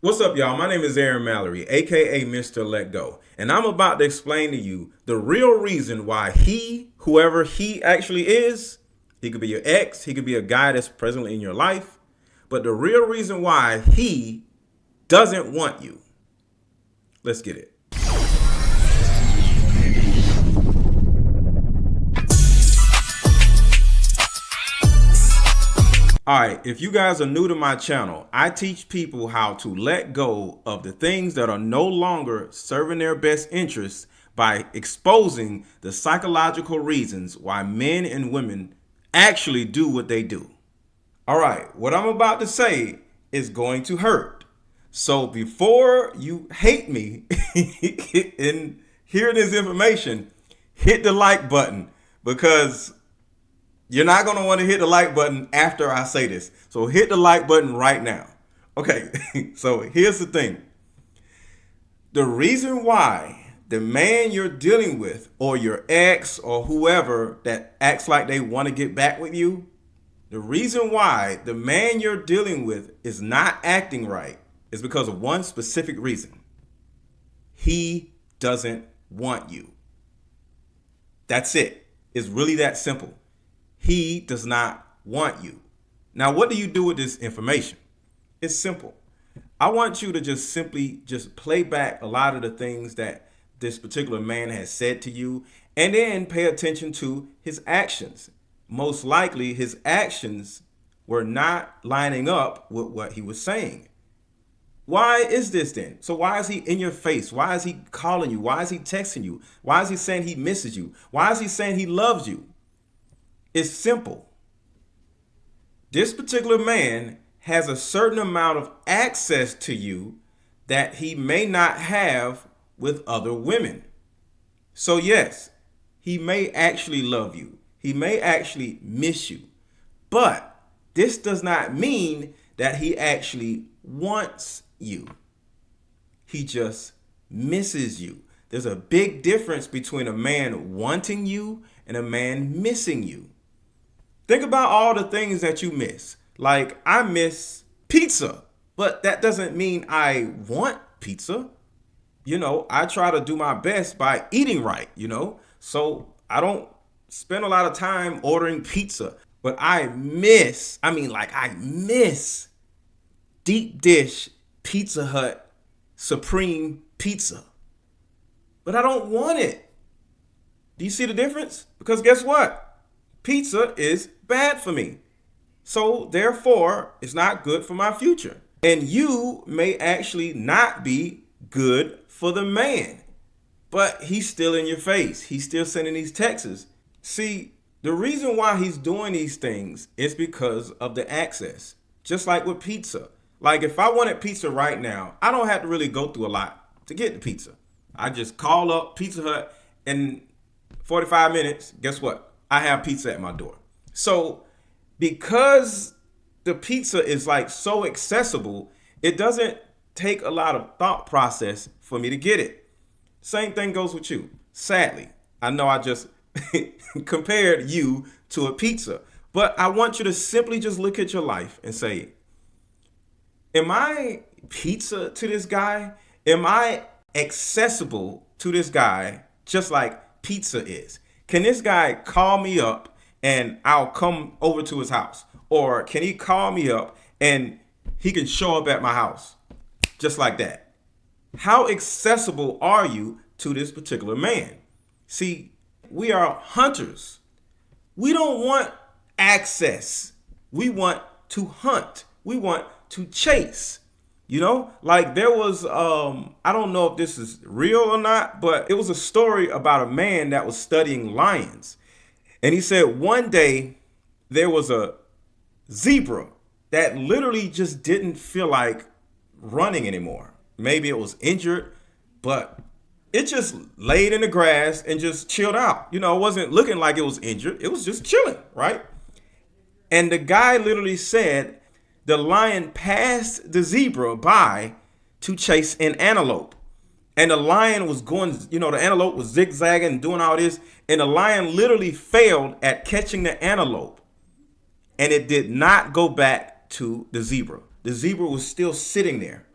What's up, y'all? My name is Aaron Mallory, aka Mr. Let Go, and I'm about to explain to you the real reason why whoever he actually is, he could be your ex, he could be a guy that's presently in your life, but the real reason why he doesn't want you. Let's get it. Alright, if you guys are new to my channel, I teach people how to let go of the things that are no longer serving their best interests by exposing the psychological reasons why men and women actually do what they do. Alright, what I'm about to say is going to hurt. So before you hate me and hear this information, hit the like button because you're not going to want to hit the like button after I say this. So hit the like button right now. Okay, so here's the thing. The reason why the man you're dealing with or your ex or whoever that acts like they want to get back with you, the reason why the man you're dealing with is not acting right is because of one specific reason. He doesn't want you. That's it. It's really that simple. He does not want you. Now, what do you do with this information? It's simple. I want you to just simply play back a lot of the things that this particular man has said to you and then pay attention to his actions. Most likely his actions were not lining up with what he was saying. Why is this then? So why is he in your face? Why is he calling you? Why is he texting you? Why is he saying he misses you? Why is he saying he loves you? It's simple. This particular man has a certain amount of access to you that he may not have with other women. So yes, he may actually love you. He may actually miss you. But this does not mean that he actually wants you. He just misses you. There's a big difference between a man wanting you and a man missing you. Think about all the things that you miss. Like, I miss pizza, but that doesn't mean I want pizza. I try to do my best by eating right, so I don't spend a lot of time ordering pizza, but I miss deep dish Pizza Hut Supreme Pizza, but I don't want it. Do you see the difference? Because guess what? Pizza is bad for me. So therefore, it's not good for my future. And you may actually not be good for the man. But he's still in your face. He's still sending these texts. See, the reason why he's doing these things is because of the access. Just like with pizza. Like if I wanted pizza right now, I don't have to really go through a lot to get the pizza. I just call up Pizza Hut and 45 minutes, guess what? I have pizza at my door. So because the pizza is like so accessible, it doesn't take a lot of thought process for me to get it. Same thing goes with you. Sadly, I know I just compared you to a pizza, but I want you to simply just look at your life and say, am I pizza to this guy? Am I accessible to this guy just like pizza is? Can this guy call me up and I'll come over to his house? Or can he call me up and he can show up at my house? Just like that. How accessible are you to this particular man? See, we are hunters. We don't want access. We want to hunt. We want to chase. Like there was, I don't know if this is real or not, but it was a story about a man that was studying lions. And he said one day there was a zebra that literally just didn't feel like running anymore. Maybe it was injured, but it just laid in the grass and just chilled out. It wasn't looking like it was injured. It was just chilling, right? And the guy literally said, the lion passed the zebra by to chase an antelope. And the lion was going, the antelope was zigzagging and doing all this. And the lion literally failed at catching the antelope. And it did not go back to the zebra. The zebra was still sitting there.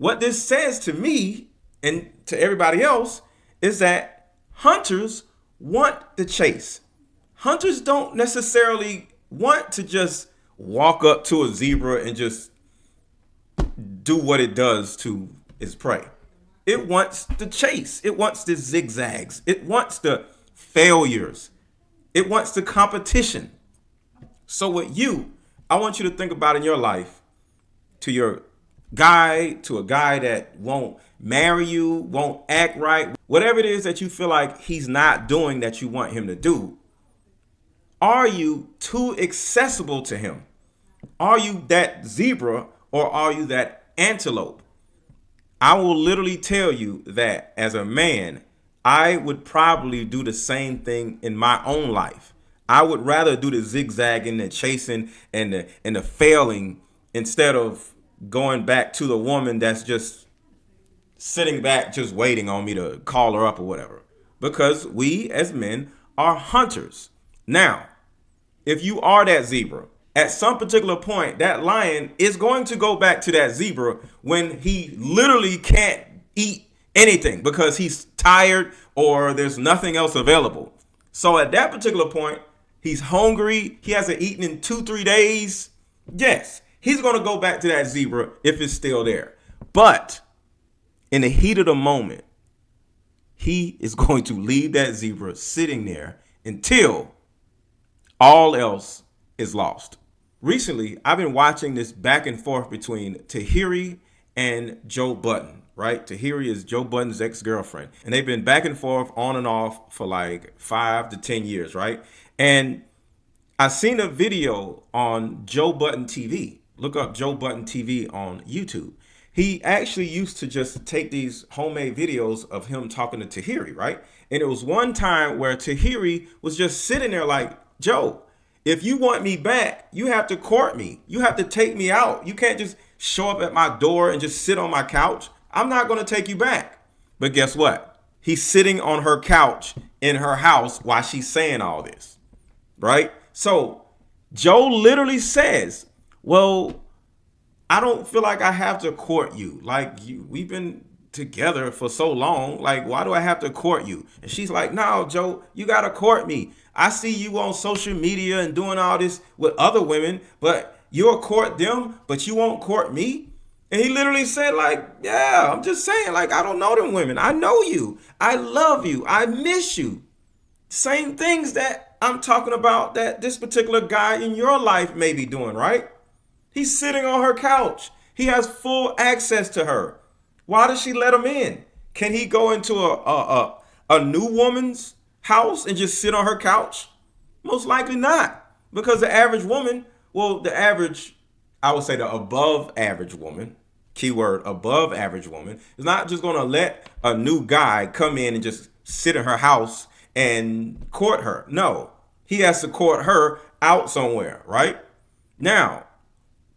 What this says to me and to everybody else is that hunters want the chase. Hunters don't necessarily want to just walk up to a zebra and just do what it does to its prey. It wants the chase. It wants the zigzags. It wants the failures. It wants the competition. So with you, I want you to think about in your life, to your guy, to a guy that won't marry you, won't act right, whatever it is that you feel like he's not doing that you want him to do. Are you too accessible to him? Are you that zebra or are you that antelope? I will literally tell you that as a man, I would probably do the same thing in my own life. I would rather do the zigzagging, the chasing, and the failing instead of going back to the woman that's just sitting back, just waiting on me to call her up or whatever. Because we as men are hunters. Now, if you are that zebra, at some particular point, that lion is going to go back to that zebra when he literally can't eat anything because he's tired or there's nothing else available. So at that particular point, he's hungry. He hasn't eaten in 2-3 days. Yes, he's going to go back to that zebra if it's still there. But in the heat of the moment, he is going to leave that zebra sitting there until all else is lost. Recently, I've been watching this back and forth between Tahiri and Joe Budden, right? Tahiri is Joe Budden's ex-girlfriend. And they've been back and forth on and off for like 5 to 10 years, right? And I seen a video on Joe Budden TV. Look up Joe Budden TV on YouTube. He actually used to just take these homemade videos of him talking to Tahiri, right? And it was one time where Tahiri was just sitting there like, Joe, if you want me back, you have to court me. You have to take me out. You can't just show up at my door and just sit on my couch. I'm not going to take you back. But guess what? He's sitting on her couch in her house while she's saying all this, right? So Joe literally says, well, I don't feel like I have to court you. Like, we've been together for so long. Like, why do I have to court you? And she's like, no, Joe, you got to court me. I see you on social media and doing all this with other women, but you'll court them, but you won't court me. And he literally said, like, yeah, I'm just saying, like, I don't know them women. I know you. I love you. I miss you. Same things that I'm talking about that this particular guy in your life may be doing, right? He's sitting on her couch. He has full access to her. Why does she let him in? Can he go into a new woman's house and just sit on her couch? Most likely not. Because the average woman, well, I would say the above average woman, keyword above average woman, is not just going to let a new guy come in and just sit in her house and court her. No, he has to court her out somewhere, right? Now,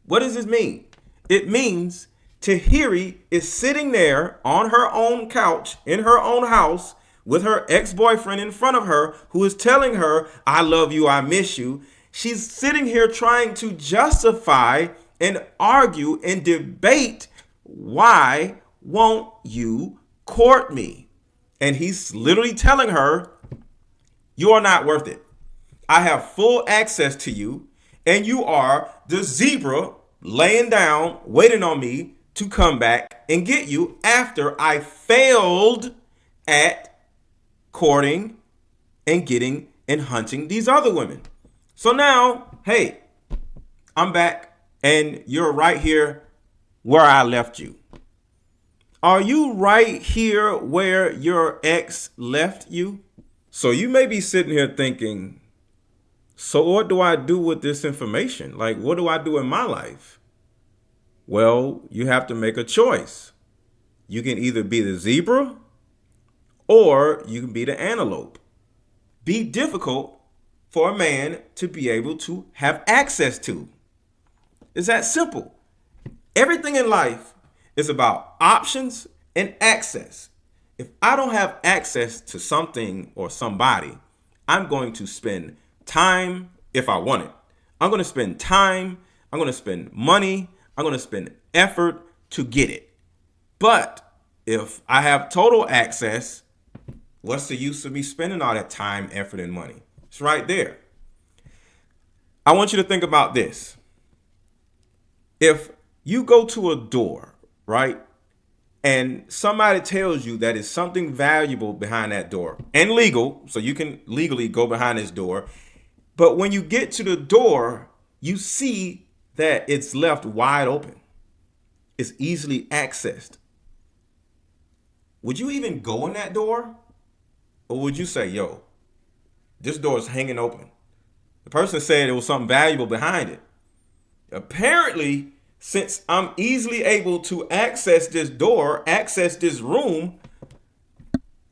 what does this mean? It means Tahiri is sitting there on her own couch in her own house with her ex-boyfriend in front of her who is telling her, I love you, I miss you. She's sitting here trying to justify and argue and debate, why won't you court me? And he's literally telling her, you are not worth it. I have full access to you, and you are the zebra laying down, waiting on me to come back and get you after I failed at courting and getting and hunting these other women. So now, hey, I'm back and you're right here where I left you. Are you right here where your ex left you? So you may be sitting here thinking, so what do I do with this information? Like, what do I do in my life? Well, you have to make a choice. You can either be the zebra or you can be the antelope. Be difficult for a man to be able to have access to. It's that simple. Everything in life is about options and access. If I don't have access to something or somebody, I'm going to spend time if I want it. I'm going to spend time. I'm going to spend money. I'm going to spend effort to get it. But if I have total access, what's the use of me spending all that time, effort, and money? It's right there. I want you to think about this. If you go to a door, right, and somebody tells you that it's something valuable behind that door and legal, so you can legally go behind this door, but when you get to the door, you see that it's left wide open. It's easily accessed. Would you even go in that door? Or would you say, yo, this door is hanging open? The person said there was something valuable behind it. Apparently, since I'm easily able to access this door, access this room,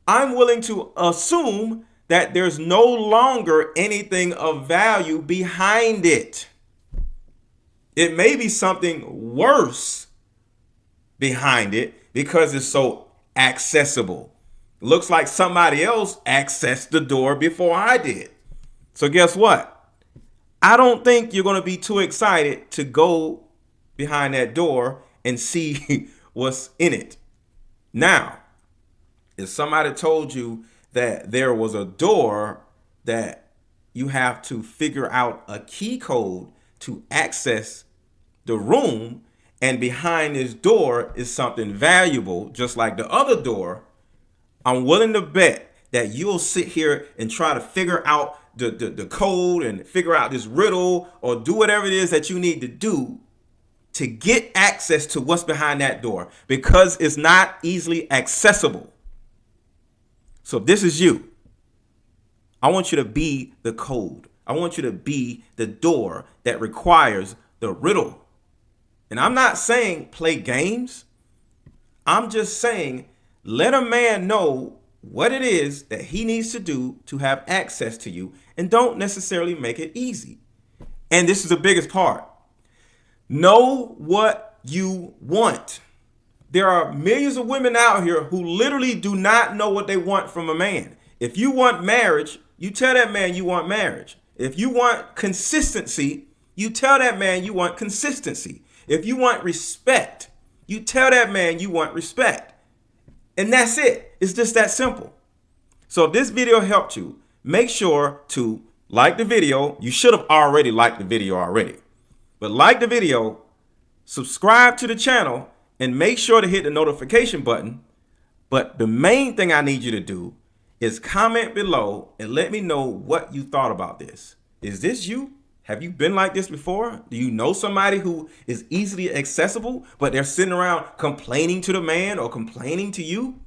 I'm willing to assume that there's no longer anything of value behind it. It may be something worse behind it because it's so accessible. Looks like somebody else accessed the door before I did. So guess what? I don't think you're going to be too excited to go behind that door and see what's in it. Now, if somebody told you that there was a door that you have to figure out a key code to access the room, and behind this door is something valuable, just like the other door, I'm willing to bet that you'll sit here and try to figure out the code and figure out this riddle or do whatever it is that you need to do to get access to what's behind that door, because it's not easily accessible. So if this is you, I want you to be the code. I want you to be the door that requires the riddle. And I'm not saying play games. I'm just saying let a man know what it is that he needs to do to have access to you, and don't necessarily make it easy. And this is the biggest part. Know what you want. There are millions of women out here who literally do not know what they want from a man. If you want marriage, you tell that man you want marriage. If you want consistency, you tell that man you want consistency. If you want respect, you tell that man you want respect. And that's it. It's just that simple. So if this video helped you, make sure to like the video. You should have already liked the video already. But like the video, subscribe to the channel, and make sure to hit the notification button. But the main thing I need you to do is comment below and let me know what you thought about this. Is this you? Have you been like this before? Do you know somebody who is easily accessible, but they're sitting around complaining to the man or complaining to you?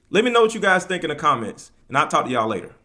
Let me know what you guys think in the comments, and I'll talk to y'all later.